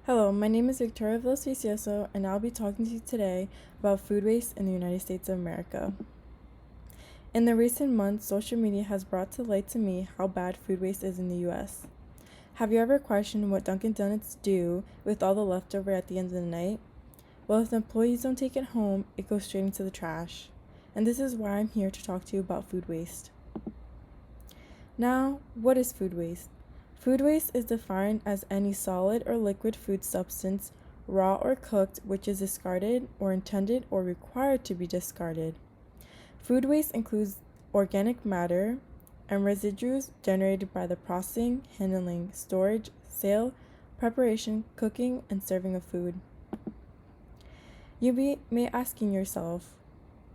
Hello, my name is Victoria Villas-Vicioso, and I'll be talking to you today about food waste in the United States of America. In the recent months, social media has brought to light to me how bad food waste is in the U.S. Have you ever questioned what Dunkin' Donuts do with all the leftover at the end of the night? Well, if the employees don't take it home, it goes straight into the trash. And this is why I'm here to talk to you about food waste. Now, what is food waste? Food waste is defined as any solid or liquid food substance, raw or cooked, which is discarded or intended or required to be discarded. Food waste includes organic matter and residues generated by the processing, handling, storage, sale, preparation, cooking, and serving of food. You may asking yourself,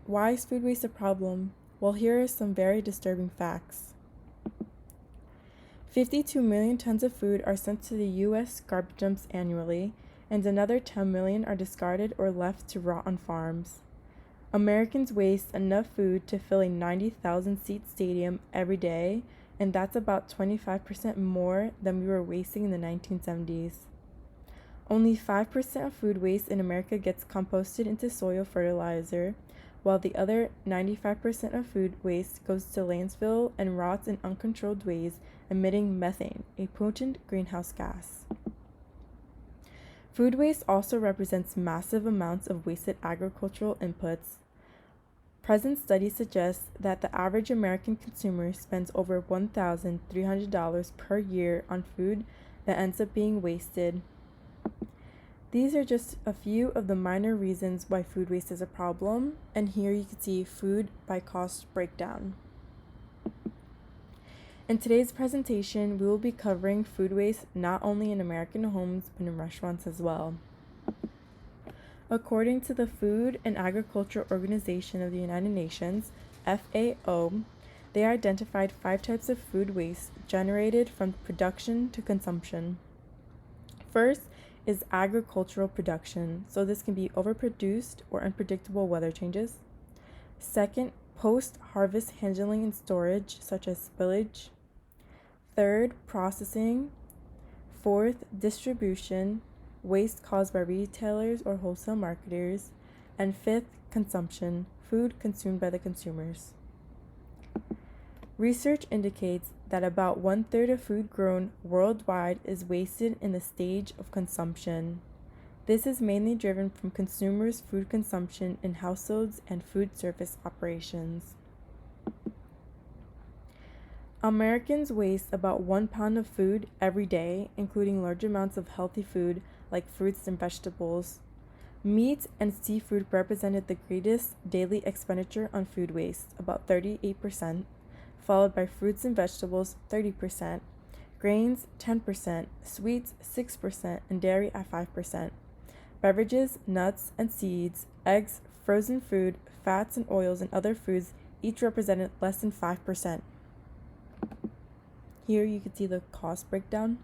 why is food waste a problem? Well, here are some very disturbing facts. 52 million tons of food are sent to the U.S. garbage dumps annually, and another 10 million are discarded or left to rot on farms. Americans waste enough food to fill a 90,000-seat stadium every day, and that's about 25% more than we were wasting in the 1970s. Only 5% of food waste in America gets composted into soil fertilizer, while the other 95% of food waste goes to landfill and rots in uncontrolled ways, emitting methane, a potent greenhouse gas. Food waste also represents massive amounts of wasted agricultural inputs. Present studies suggest that the average American consumer spends over $1,300 per year on food that ends up being wasted. These are just a few of the minor reasons why food waste is a problem, and here you can see food by cost breakdown. In today's presentation, we will be covering food waste not only in American homes, but in restaurants as well. According to the Food and Agriculture Organization of the United Nations, FAO, they identified 5 types of food waste generated from production to consumption. First is agricultural production, so this can be overproduced or unpredictable weather changes. Second, post-harvest handling and storage, such as spillage. Third, processing. Fourth, distribution, waste caused by retailers or wholesale marketers. And fifth, consumption, food consumed by the consumers. Research indicates that about 1/3 of food grown worldwide is wasted in the stage of consumption. This is mainly driven from consumers' food consumption in households and food service operations. Americans waste about 1 pound of food every day, including large amounts of healthy food like fruits and vegetables. Meat and seafood represented the greatest daily expenditure on food waste, about 38%, followed by fruits and vegetables, 30%, grains, 10%, sweets, 6%, and dairy at 5%. Beverages, nuts, and seeds, eggs, frozen food, fats and oils, and other foods each represented less than 5%. Here you can see the cost breakdown.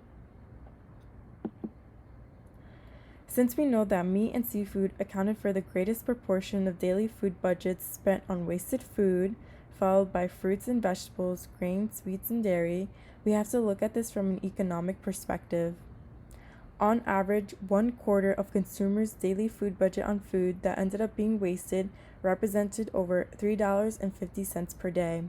Since we know that meat and seafood accounted for the greatest proportion of daily food budgets spent on wasted food, followed by fruits and vegetables, grains, sweets, and dairy, we have to look at this from an economic perspective. On average, 1/4 of consumers' daily food budget on food that ended up being wasted represented over $3.50 per day.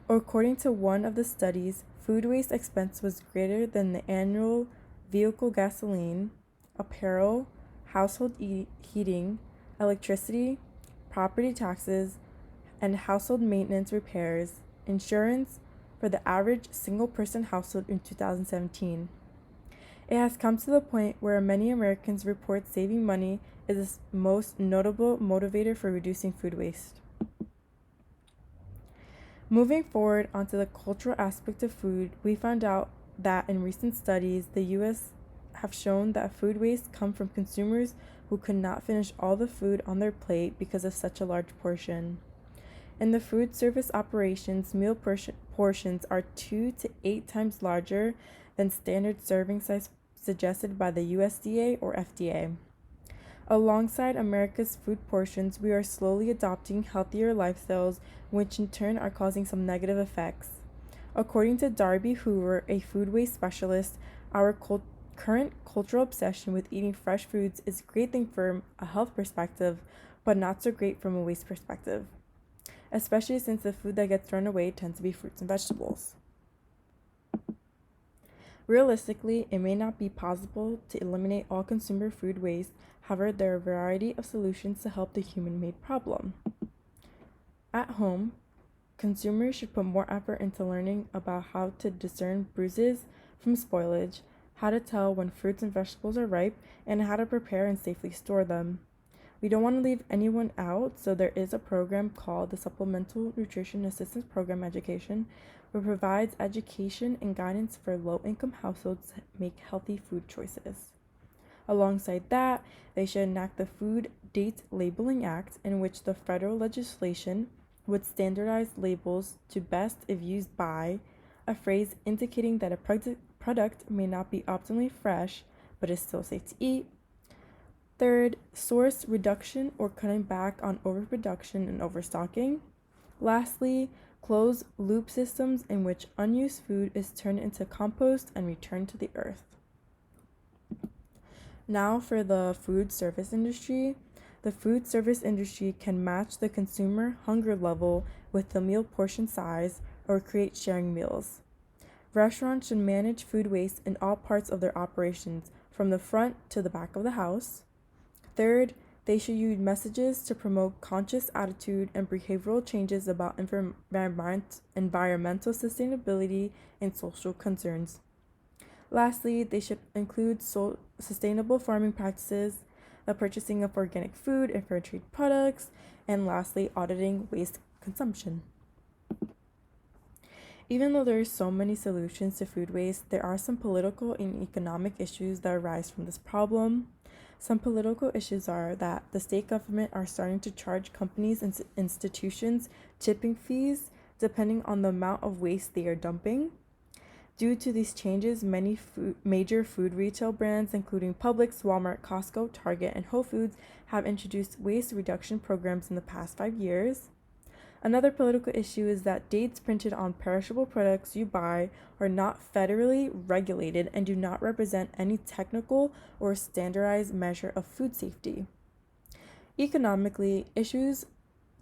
According to one of the studies, food waste expense was greater than the annual vehicle gasoline, apparel, household heating, electricity, property taxes, and household maintenance repairs, insurance for the average single-person household in 2017. It has come to the point where many Americans report saving money is the most notable motivator for reducing food waste. Moving forward onto the cultural aspect of food, we found out that in recent studies, the U.S. have shown that food waste comes from consumers who could not finish all the food on their plate because of such a large portion. In the food service operations, meal portions are 2 to 8 times larger than standard serving size suggested by the USDA or FDA. Alongside America's food portions, we are slowly adopting healthier lifestyles, which in turn are causing some negative effects. According to Darby Hoover, a food waste specialist, our Current cultural obsession with eating fresh foods is a great thing from a health perspective, but not so great from a waste perspective, especially since the food that gets thrown away tends to be fruits and vegetables. Realistically, it may not be possible to eliminate all consumer food waste, however, there are a variety of solutions to help the human-made problem. At home, consumers should put more effort into learning about how to discern bruises from spoilage, how to tell when fruits and vegetables are ripe, and how to prepare and safely store them. We don't want to leave anyone out, so there is a program called the Supplemental Nutrition Assistance Program Education, which provides education and guidance for low-income households to make healthy food choices. Alongside that, they should enact the Food Date Labeling Act, in which the federal legislation would standardize labels to best if used by, a phrase indicating that a product may not be optimally fresh, but is still safe to eat. Third, source reduction or cutting back on overproduction and overstocking. Lastly, close loop systems in which unused food is turned into compost and returned to the earth. Now for the food service industry. The food service industry can match the consumer hunger level with the meal portion size or create sharing meals. Restaurants should manage food waste in all parts of their operations, from the front to the back of the house. Third, they should use messages to promote conscious attitude and behavioral changes about environmental sustainability and social concerns. Lastly, they should include sustainable farming practices, the purchasing of organic food and fair trade products, and lastly, auditing waste consumption. Even though there are so many solutions to food waste, there are some political and economic issues that arise from this problem. Some political issues are that the state government are starting to charge companies and institutions tipping fees depending on the amount of waste they are dumping. Due to these changes, many major food retail brands, including Publix, Walmart, Costco, Target, and Whole Foods, have introduced waste reduction programs in the past 5 years. Another political issue is that dates printed on perishable products you buy are not federally regulated and do not represent any technical or standardized measure of food safety. Economically, issues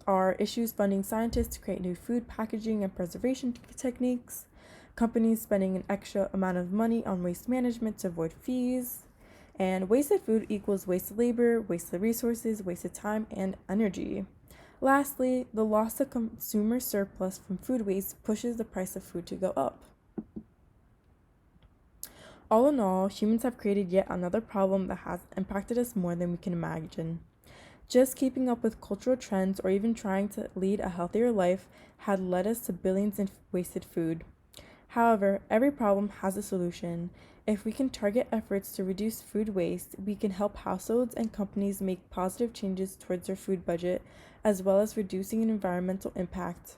funding scientists to create new food packaging and preservation techniques, companies spending an extra amount of money on waste management to avoid fees, and wasted food equals wasted labor, wasted resources, wasted time, and energy. Lastly, the loss of consumer surplus from food waste pushes the price of food to go up. All in all, humans have created yet another problem that has impacted us more than we can imagine. Just keeping up with cultural trends or even trying to lead a healthier life had led us to billions in wasted food. However, every problem has a solution. If we can target efforts to reduce food waste, we can help households and companies make positive changes towards their food budget, as well as reducing an environmental impact.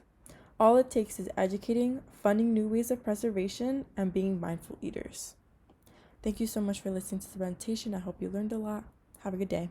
All it takes is educating, funding new ways of preservation, and being mindful eaters. Thank you so much for listening to the presentation. I hope you learned a lot. Have a good day.